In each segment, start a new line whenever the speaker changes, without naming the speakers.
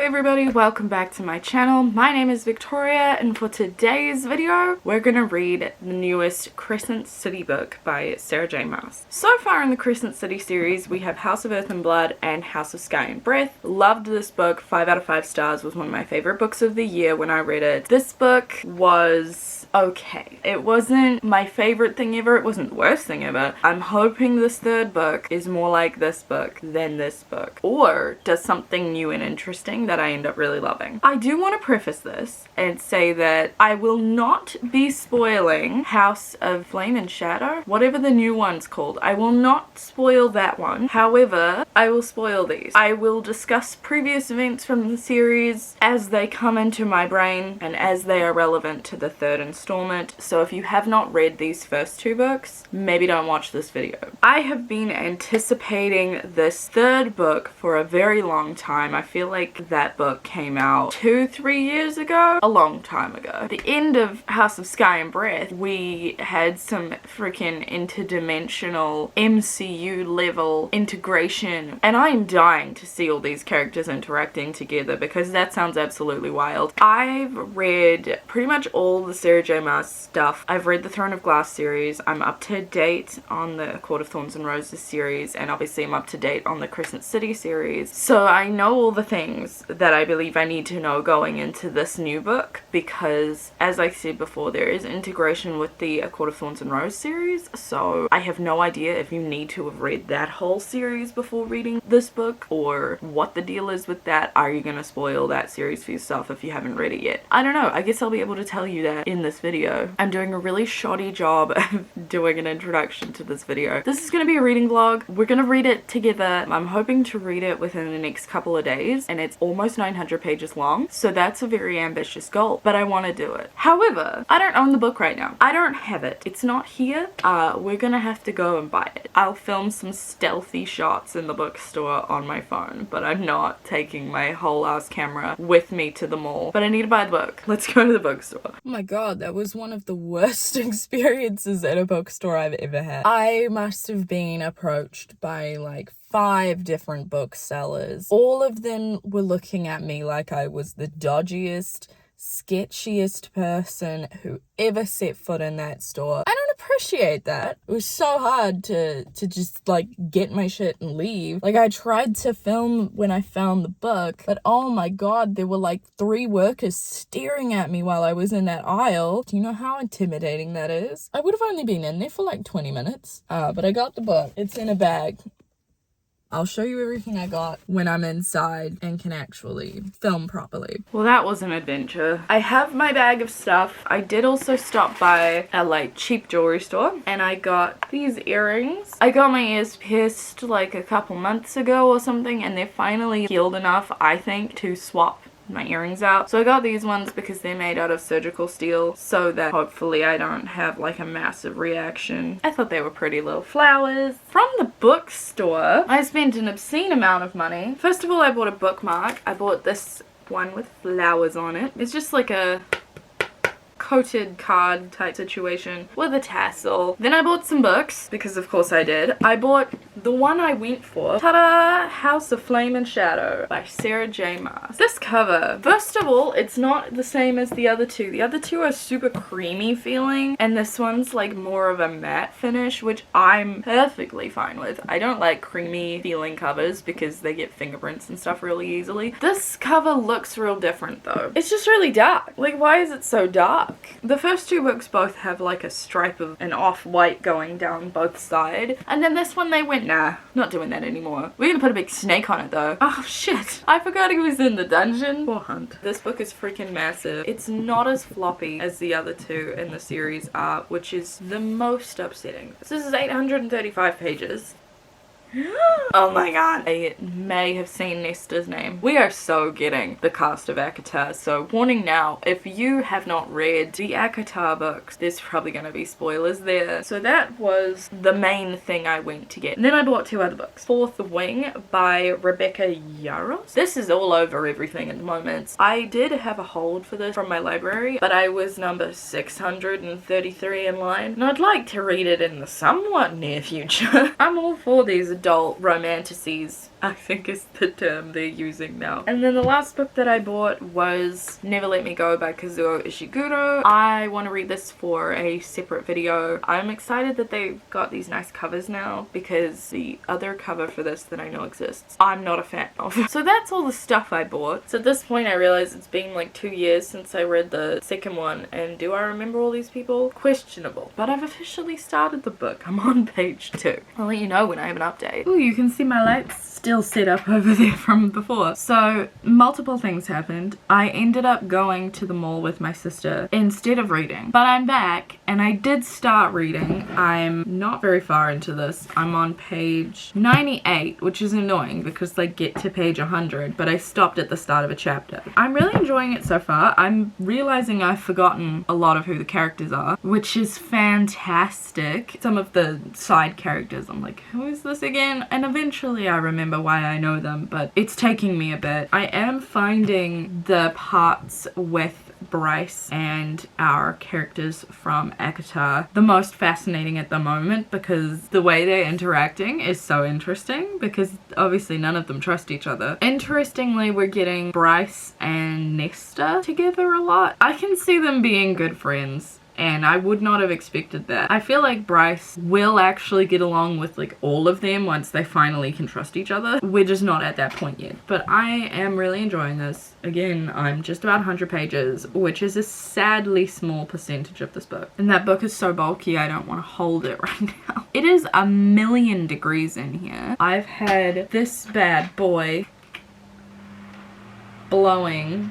everybody, welcome back to my channel. My name is Victoria, and for today's video we're gonna read the newest Crescent City book by Sarah J. Maas. So far in the Crescent City series we have House of Earth and Blood and House of Sky and Breath. Loved this book, 5 out of 5 stars, was one of my favorite books of the year when I read it. This book was okay. It wasn't my favorite thing ever, it wasn't the worst thing ever. I'm hoping this third book is more like this book than this book, or does something new and interesting that I end up really loving. I do want to preface this and say that I will not be spoiling House of Flame and Shadow, whatever the new one's called. I will not spoil that one. However, I will spoil these. I will discuss previous events from the series as they come into my brain and as they are relevant to the third installment. So if you have not read these first two books, maybe don't watch this video. I have been anticipating this third book for a very long time. I feel like that book came out 2-3 years ago, a long time ago. At the end of House of Sky and Breath, we had some freaking interdimensional MCU level integration, and I am dying to see all these characters interacting together because that sounds absolutely wild. I've read pretty much all the Sarah J. Maas stuff. I've read the Throne of Glass series. I'm up to date on the Court of Thorns and Roses series, and obviously I'm up to date on the Crescent City series. So I know all the things that I believe I need to know going into this new book because, as I said before, there is integration with the Court of Thorns and Roses series, so I have no idea if you need to have read that whole series before reading this book or what the deal is with that. Are you gonna spoil that series for yourself if you haven't read it yet? I don't know. I guess I'll be able to tell you that in this video. I'm doing a really shoddy job of doing an introduction to this video. This is gonna be a reading vlog. We're gonna read it together. I'm hoping to read it within the next couple of days, and it's almost 900 pages long, so that's a very ambitious goal, but I want to do it. However, I don't own the book right now. I don't have it. It's not here. We're gonna have to go and buy it. I'll film some stealthy shots in the bookstore on my phone, but I'm not taking my whole ass camera with me to the mall. But I need to buy the book. Let's go to the bookstore. Oh my god, that was one of the worst experiences at a bookstore I've ever had. I must have been approached by like 5 different booksellers. All of them were looking at me like I was the dodgiest, sketchiest person who ever set foot in that store. I don't appreciate that. It was so hard to just like get my shit and leave. Like, I tried to film when I found the book, but oh my god, there were like 3 workers staring at me while I was in that aisle. Do you know how intimidating that is? I would have only been in there for like 20 minutes, but I got the book. It's in a bag. I'll show you everything I got when I'm inside and can actually film properly. Well, that was an adventure. I have my bag of stuff. I did also stop by a like cheap jewelry store and I got these earrings. I got my ears pierced like a couple months ago or something, and they're finally healed enough, I think, to swap my earrings out. So I got these ones because they're made out of surgical steel so that hopefully I don't have like a massive reaction. I thought they were pretty little flowers. From the bookstore, I spent an obscene amount of money. First of all, I bought a bookmark. I bought this one with flowers on it. It's just like a coated card type situation with a tassel. Then I bought some books because of course I did. I bought the one I went for. Ta-da! House of Flame and Shadow by Sarah J. Maas. This cover, first of all, it's not the same as the other two. The other two are super creamy feeling, and this one's like more of a matte finish, which I'm perfectly fine with. I don't like creamy feeling covers because they get fingerprints and stuff really easily. This cover looks real different though. It's just really dark. Like, why is it so dark? The first 2 books both have like a stripe of an off-white going down both sides, and then this one they went, nah, not doing that anymore. We're gonna put a big snake on it though. Oh shit, I forgot he was in the dungeon. Poor Hunt. This book is freaking massive. It's not as floppy as the other 2 in the series are, which is the most upsetting. This is 835 pages. Oh my god. I may have seen Nesta's name. We are so getting the cast of ACOTAR, so warning now, if you have not read the ACOTAR books, there's probably going to be spoilers there. So that was the main thing I went to get. And then I bought 2 other books. Fourth Wing by Rebecca Yarros. This is all over everything at the moment. I did have a hold for this from my library, but I was number 633 in line, and I'd like to read it in the somewhat near future. I'm all for these adult romanticities I think is the term they're using now. And then the last book that I bought was Never Let Me Go by Kazuo Ishiguro. I want to read this for a separate video. I'm excited that they've got these nice covers now because the other cover for this that I know exists, I'm not a fan of. So that's all the stuff I bought. So at this point I realize it's been like 2 years since I read the second one, and do I remember all these people? Questionable. But I've officially started the book. I'm on page 2. I'll let you know when I have an update. Oh, you can see my lights still set up over there from before. So multiple things happened. I ended up going to the mall with my sister instead of reading, but I'm back and I did start reading. I'm not very far into this. I'm on page 98, which is annoying because I get to page 100, but I stopped at the start of a chapter. I'm really enjoying it so far. I'm realizing I've forgotten a lot of who the characters are, which is fantastic. Some of the side characters, I'm like, who is this again? And eventually I remember why I know them, but it's taking me a bit. I am finding the parts with Bryce and our characters from Akata the most fascinating at the moment, because the way they're interacting is so interesting, because obviously none of them trust each other. Interestingly, we're getting Bryce and Nesta together a lot. I can see them being good friends, and I would not have expected that. I feel like Bryce will actually get along with like all of them once they finally can trust each other. We're just not at that point yet. But I am really enjoying this. Again, I'm just about 100 pages, which is a sadly small percentage of this book. And that book is so bulky, I don't want to hold it right now. It is 1,000,000 degrees in here. I've had this bad boy blowing,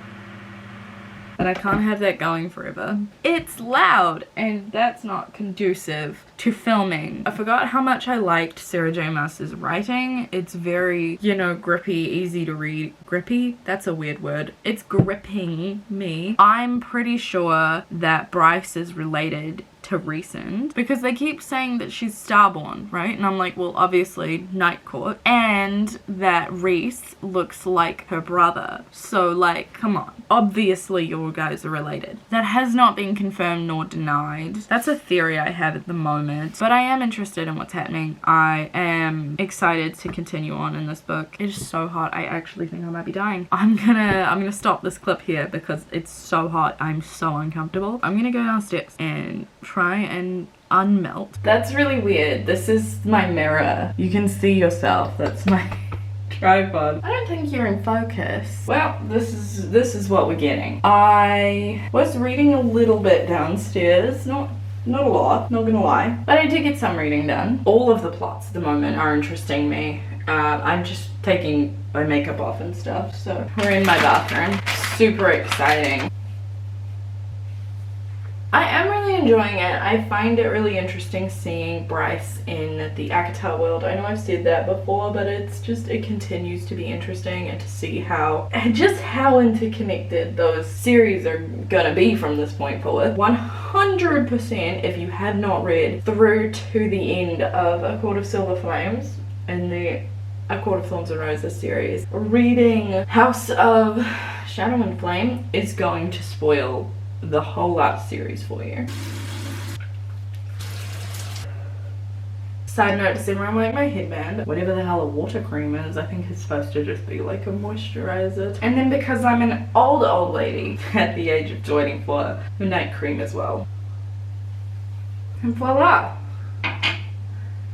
and I can't have that going forever. It's loud, and that's not conducive to filming. I forgot how much I liked Sarah J. Maas's writing. It's very, you know, grippy, easy to read. Grippy? That's a weird word. It's gripping me. I'm pretty sure that Bryce is related to Crescent, because they keep saying that she's Starborn, right? And I'm like, well, obviously Night Court, and that Reese looks like her brother. So like, come on. Obviously your guys are related. That has not been confirmed nor denied. That's a theory I have at the moment, but I am interested in what's happening. I am excited to continue on in this book. It is so hot. I actually think I might be dying. I'm gonna stop this clip here because it's so hot. I'm so uncomfortable. I'm gonna go downstairs and try and unmelt. That's really weird. This is my mirror. You can see yourself. That's my tripod. I don't think you're in focus. Well, this is what we're getting. I was reading a little bit downstairs, not a lot, not gonna lie, but I did get some reading done. All of the plots at the moment are interesting me. I'm just taking my makeup off and stuff, so we're in my bathroom. Super exciting. I am really enjoying it. I find it really interesting seeing Bryce in the Akata world. I know I've said that before, but it continues to be interesting, and to see how interconnected those series are gonna be from this point forward. 100%, if you have not read through to the end of A Court of Silver Flames in the A Court of Thorns and Roses series, reading House of Shadow and Flame is going to spoil the whole last series for you. Side note, December, I'm wearing my headband. Whatever the hell a water cream is, I think it's supposed to just be like a moisturizer. And then because I'm an old lady at the age of 24, a night cream as well. And voila!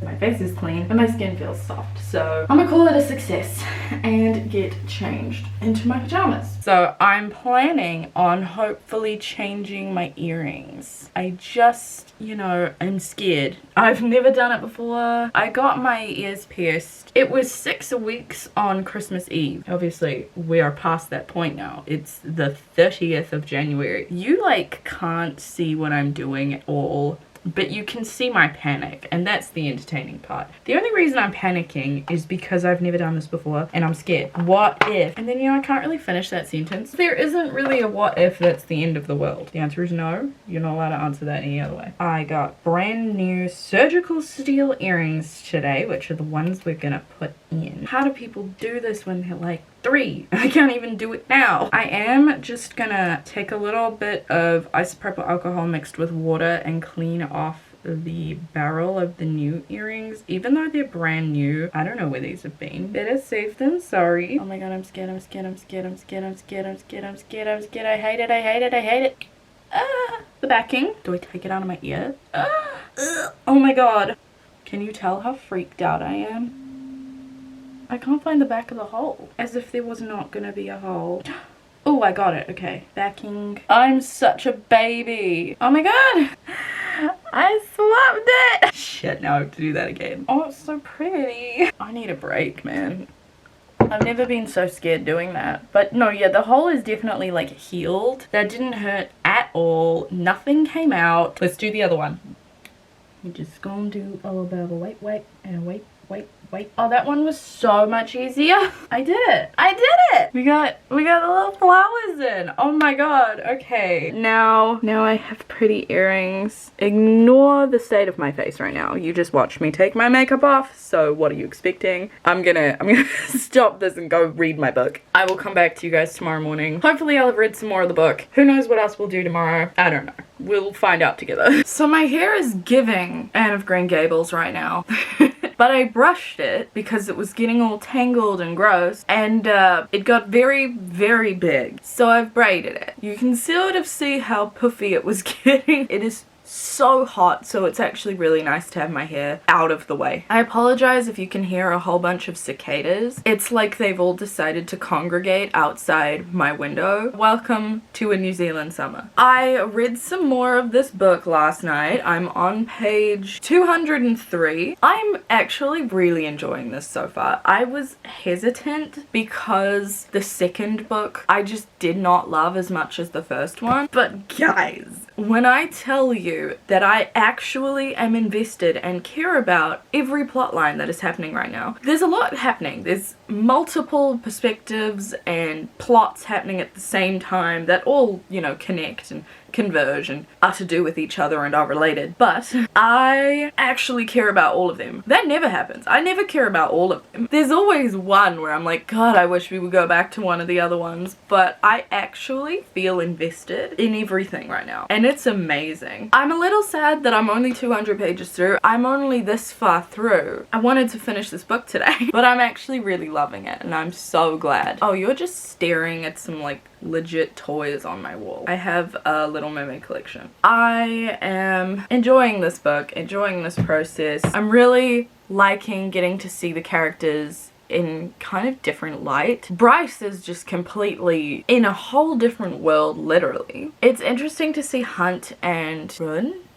My face is clean and my skin feels soft, so I'm gonna call it a success and get changed into my pajamas. So I'm planning on hopefully changing my earrings. I just, you know, I'm scared. I've never done it before. I got my ears pierced. It was 6 weeks on Christmas Eve. Obviously we are past that point now. It's the 30th of January. You like can't see what I'm doing at all, but you can see my panic, and that's the entertaining part. The only reason I'm panicking is because I've never done this before and I'm scared. What if? And then, you know, I can't really finish that sentence. There isn't really a what if that's the end of the world. The answer is no. You're not allowed to answer that any other way. I got brand new surgical steel earrings today, which are the ones we're gonna put in. How do people do this when they're like 3? I can't even do it now. I am just gonna take a little bit of isopropyl alcohol mixed with water and clean off the barrel of the new earrings. Even though they're brand new, I don't know where these have been. Better safe than sorry. Oh my god, I'm scared, I'm scared, I'm scared, I'm scared, I'm scared, I'm scared, I'm scared, I'm scared. I hate it, I hate it, I hate it. The backing. Do I take it out of my ear? Oh my god. Can you tell how freaked out I am? I can't find the back of the hole. As if there was not gonna be a hole. Oh, I got it. Okay. Backing. I'm such a baby. Oh my god. I swapped it. Shit, now I have to do that again. Oh, it's so pretty. I need a break, man. I've never been so scared doing that. But no, yeah, the hole is definitely like healed. That didn't hurt at all. Nothing came out. Let's do the other one. We're just gonna do a little bit of a wait, and wait. Oh, that one was so much easier. I did it. I did it. We got the little flowers in. Oh my god. Okay. Now I have pretty earrings. Ignore the state of my face right now. You just watched me take my makeup off. So what are you expecting? I'm gonna stop this and go read my book. I will come back to you guys tomorrow morning. Hopefully I'll have read some more of the book. Who knows what else we'll do tomorrow? I don't know. We'll find out together. So my hair is giving Anne of Green Gables right now. But I brushed it because it was getting all tangled and gross, and it got very, very big. So I've braided it. You can sort of see how puffy it was getting. It is so hot, so it's actually really nice to have my hair out of the way. I apologize if you can hear a whole bunch of cicadas. It's like they've all decided to congregate outside my window. Welcome to a New Zealand summer. I read some more of this book last night. I'm on page 203. I'm actually really enjoying this so far. I was hesitant because the second book I just did not love as much as the first one. But guys, when I tell you that I actually am invested and care about every plotline that is happening right now, there's a lot happening. There's multiple perspectives and plots happening at the same time that all, you know, connect and converge and are to do with each other and are related. But I actually care about all of them. That never happens. I never care about all of them. There's always one where I'm like, God, I wish we would go back to one of the other ones. But I actually feel invested in everything right now. And it's amazing. I'm a little sad that I'm only 200 pages through. I'm only this far through. I wanted to finish this book today, but I'm actually really loving it and I'm so glad. Oh, you're just staring at some like legit toys on my wall. I have a Little Mermaid collection. I am enjoying this book, enjoying this process. I'm really liking getting to see the characters in kind of different light. Bryce is just completely in a whole different world, literally. It's interesting to see Hunt and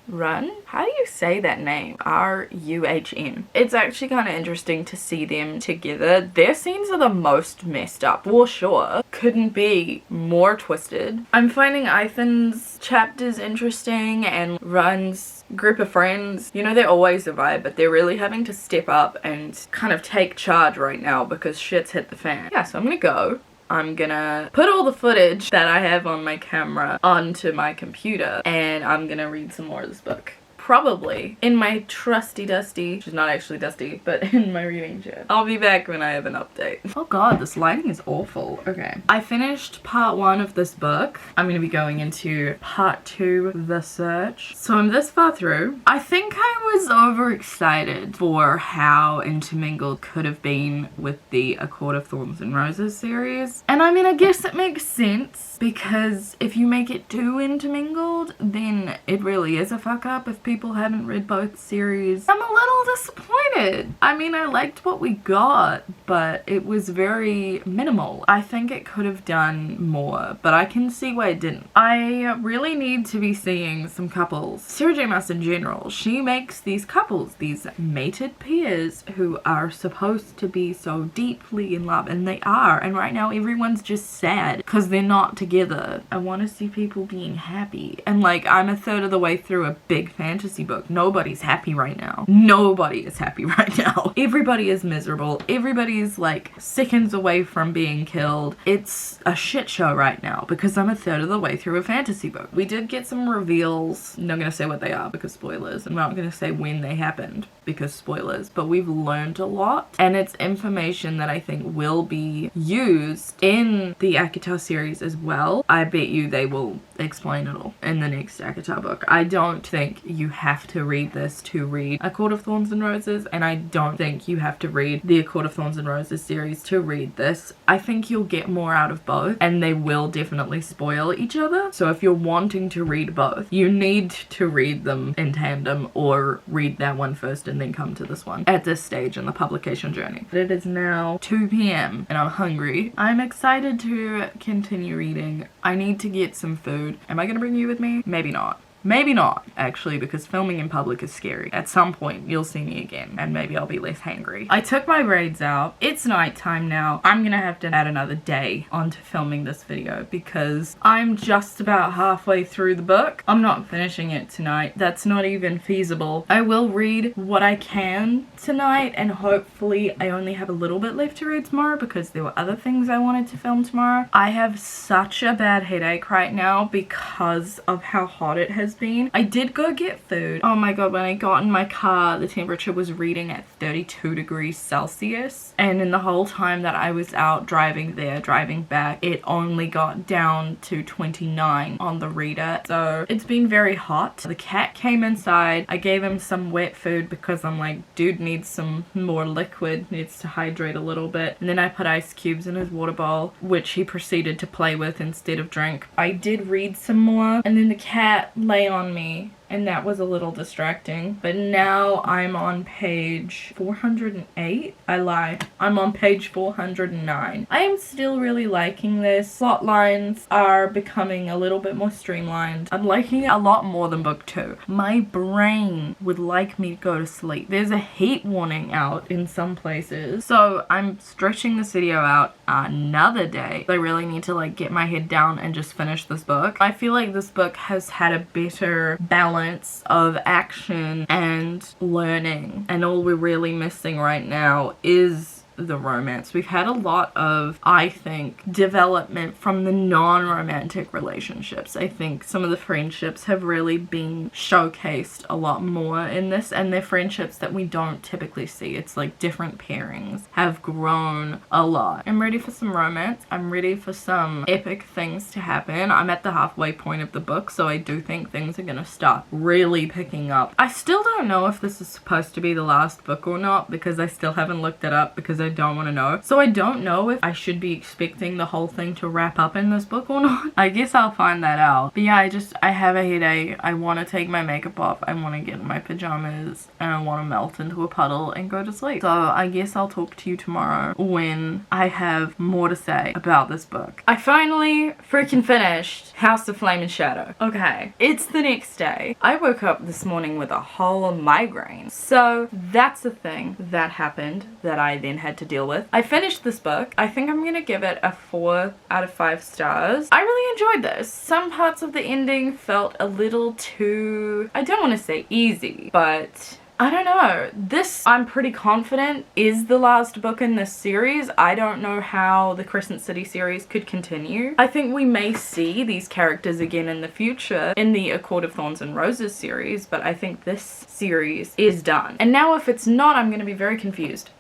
Run? How do you say that name? R-U-H-N. It's actually kind of interesting to see them together. Their scenes are the most messed up, for sure. Couldn't be more twisted. I'm finding Ethan's chapters interesting and Run's group of friends. You know, they're always a vibe, but they're really having to step up and kind of take charge right now because shit's hit the fan. Yeah, so I'm gonna go. I'm gonna put all the footage that I have on my camera onto my computer and I'm gonna read some more of this book. Probably in my trusty dusty, which is not actually dusty, but in my reading chair. I'll be back when I have an update. Oh god, this lighting is awful. Okay. I finished part 1 of this book. I'm gonna be going into part 2, The Search. So I'm this far through. I think I was overexcited for how intermingled could have been with the A Court of Thorns and Roses series. And I mean, I guess it makes sense because if you make it too intermingled, then it really is a fuck up if people haven't read both series. I'm a little disappointed. I mean, I liked what we got, but it was very minimal. I think it could have done more, but I can see why it didn't. I really need to be seeing some couples. Sarah J. Maas in general, she makes these couples, these mated pairs who are supposed to be so deeply in love, and they are, and right now everyone's just sad because they're not together. I want to see people being happy, and like, I'm a third of the way through a big fantasy book. Nobody's happy right now. Nobody is happy right now. Everybody is miserable. Everybody's like seconds away from being killed. It's a shit show right now because I'm a third of the way through a fantasy book. We did get some reveals. I'm not going to say what they are because spoilers. I'm not going to say when they happened because spoilers, but we've learned a lot and it's information that I think will be used in the Akatar series as well. I bet you they will explain it all in the next Akatar book. I don't think you have to read this to read A Court of Thorns and Roses, and I don't think you have to read the A Court of Thorns and Roses series to read this. I think you'll get more out of both, and they will definitely spoil each other. So if you're wanting to read both, you need to read them in tandem, or read that one first and then come to this one at this stage in the publication journey. It is now 2 p.m. and I'm hungry. I'm excited to continue reading. I need to get some food. Am I gonna bring you with me? Maybe not. Maybe not, actually, because filming in public is scary. At some point, you'll see me again, and maybe I'll be less hangry. I took my braids out. It's nighttime now. I'm gonna have to add another day onto filming this video because I'm just about halfway through the book. I'm not finishing it tonight. That's not even feasible. I will read what I can tonight, and hopefully I only have a little bit left to read tomorrow because there were other things I wanted to film tomorrow. I have such a bad headache right now because of how hot it has been. I did go get food. Oh my god, when I got in my car, the temperature was reading at 32 degrees Celsius. And in the whole time that I was out driving there, driving back, it only got down to 29 on the reader. So it's been very hot. The cat came inside. I gave him some wet food because I'm like, dude needs some more liquid, needs to hydrate a little bit. And then I put ice cubes in his water bowl, which he proceeded to play with instead of drink. I did read some more, and then the cat lay on me, and that was a little distracting. But now I'm on page 408. I lie. I'm on page 409. I am still really liking this. Plot lines are becoming a little bit more streamlined. I'm liking it a lot more than book 2. My brain would like me to go to sleep. There's a heat warning out in some places, so I'm stretching this video out another day. I really need to like get my head down and just finish this book. I feel like this book has had a better balance of action and learning, and all we're really missing right now is the romance. We've had a lot of, I think, development from the non-romantic relationships. I think some of the friendships have really been showcased a lot more in this, and they're friendships that we don't typically see. It's like different pairings have grown a lot. I'm ready for some romance. I'm ready for some epic things to happen. I'm at the halfway point of the book, so I do think things are gonna start really picking up. I still don't know if this is supposed to be the last book or not because I still haven't looked it up because I don't want to know. So I don't know if I should be expecting the whole thing to wrap up in this book or not. I guess I'll find that out. But yeah, I have a headache. I want to take my makeup off. I want to get in my pajamas and I want to melt into a puddle and go to sleep. So I guess I'll talk to you tomorrow when I have more to say about this book. I finally freaking finished House of Flame and Shadow. Okay, it's the next day. I woke up this morning with a whole migraine. So that's the thing that happened that I then had to deal with. I finished this book. I think I'm gonna give it a 4 out of 5 stars. I really enjoyed this. Some parts of the ending felt a little too, I don't want to say easy, but I don't know. This, I'm pretty confident, is the last book in this series. I don't know how the Crescent City series could continue. I think we may see these characters again in the future in the A Court of Thorns and Roses series, but I think this series is done. And now if it's not, I'm going to be very confused.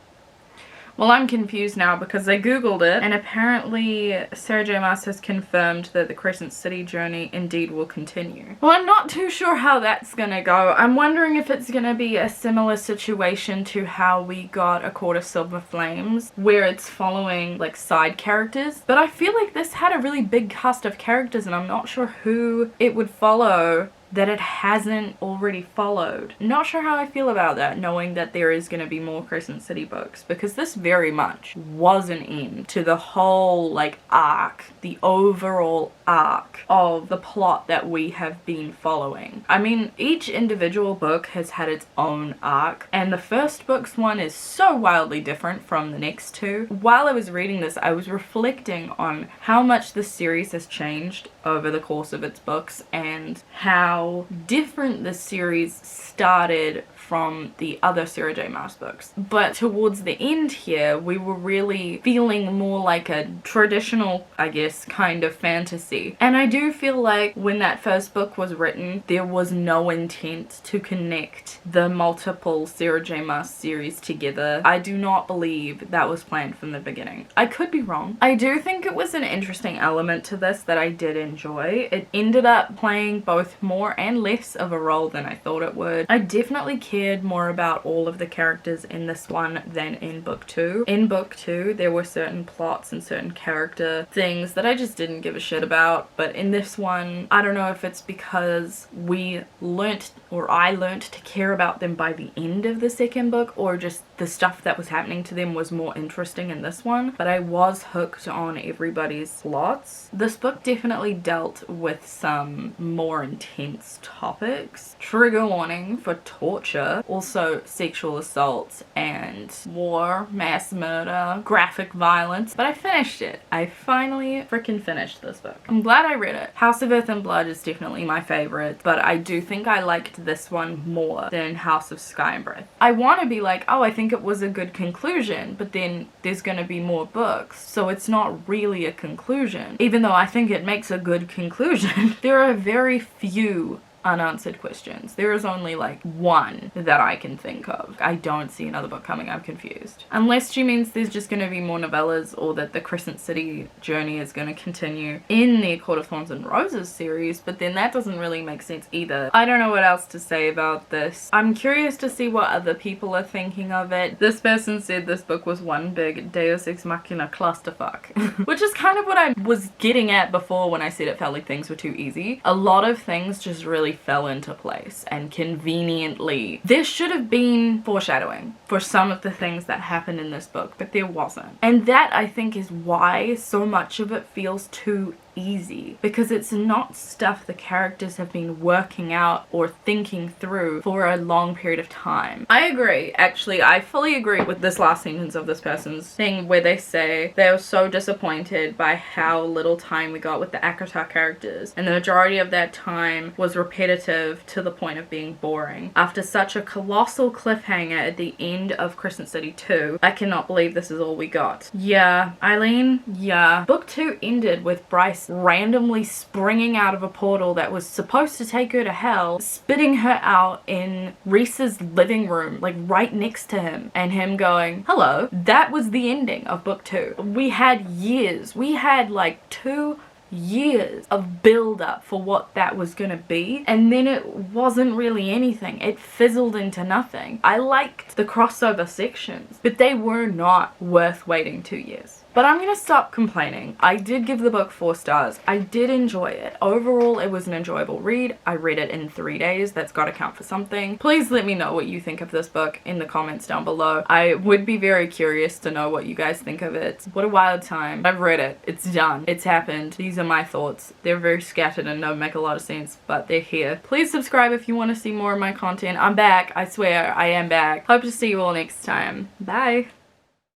Well, I'm confused now because I googled it, and apparently Sarah J. Maas has confirmed that the Crescent City journey indeed will continue. Well, I'm not too sure how that's gonna go. I'm wondering if it's gonna be a similar situation to how we got A Court of Silver Flames, where it's following like side characters. But I feel like this had a really big cast of characters, and I'm not sure who it would follow that it hasn't already followed. Not sure how I feel about that, knowing that there is going to be more Crescent City books, because this very much was an end to the whole like arc, the overall arc of the plot that we have been following. I mean, each individual book has had its own arc, and the first book's one is so wildly different from the next two. While I was reading this, I was reflecting on how much this series has changed over the course of its books, and how different the series started from the other Sarah J. Maas books. But towards the end here, we were really feeling more like a traditional, I guess, this kind of fantasy. And I do feel like when that first book was written, there was no intent to connect the multiple Sarah J. Maas series together. I do not believe that was planned from the beginning. I could be wrong. I do think it was an interesting element to this that I did enjoy. It ended up playing both more and less of a role than I thought it would. I definitely cared more about all of the characters in this one than in book 2. In book 2, there were certain plots and certain character things that I just didn't give a shit about, but in this one, I don't know if it's because we learnt, or I learnt to care about them by the end of the second book, or just the stuff that was happening to them was more interesting in this one, but I was hooked on everybody's plots. This book definitely dealt with some more intense topics. Trigger warning for torture, also sexual assault and war, mass murder, graphic violence, but I finished it. I finally freaking finished this book. I'm glad I read it. House of Earth and Blood is definitely my favorite, but I do think I liked this one more than House of Sky and Breath. I want to be like, oh, I think it was a good conclusion, but then there's going to be more books, so it's not really a conclusion, even though I think it makes a good conclusion. There are very few unanswered questions. There is only like one that I can think of. I don't see another book coming. I'm confused. Unless she means there's just going to be more novellas, or that the Crescent City journey is going to continue in the Court of Thorns and Roses series, but then that doesn't really make sense either. I don't know what else to say about this. I'm curious to see what other people are thinking of it. This person said this book was one big Deus Ex Machina clusterfuck, which is kind of what I was getting at before when I said it felt like things were too easy. A lot of things just really fell into place, and conveniently there should have been foreshadowing for some of the things that happened in this book, but there wasn't, and that I think is why so much of it feels too easy, because it's not stuff the characters have been working out or thinking through for a long period of time. I agree, actually, I fully agree with this last sentence of this person's thing where they say they were so disappointed by how little time we got with the Akatar characters, and the majority of that time was repetitive to the point of being boring. After such a colossal cliffhanger at the end of Crescent City 2, I cannot believe this is all we got. Yeah, Eileen, yeah. Book 2 ended with Bryce randomly springing out of a portal that was supposed to take her to hell, spitting her out in Reese's living room, like right next to him, and him going, hello. That was the ending of book 2. We had years. We had like 2 years of build up for what that was gonna be, and then it wasn't really anything. It fizzled into nothing. I liked the crossover sections, but they were not worth waiting 2 years. But I'm gonna stop complaining. I did give the book 4 stars. I did enjoy it. Overall, it was an enjoyable read. I read it in 3 days. That's gotta count for something. Please let me know what you think of this book in the comments down below. I would be very curious to know what you guys think of it. What a wild time. I've read it. It's done. It's happened. These are my thoughts. They're very scattered and don't make a lot of sense, but they're here. Please subscribe if you want to see more of my content. I'm back. I swear, I am back. Hope to see you all next time. Bye.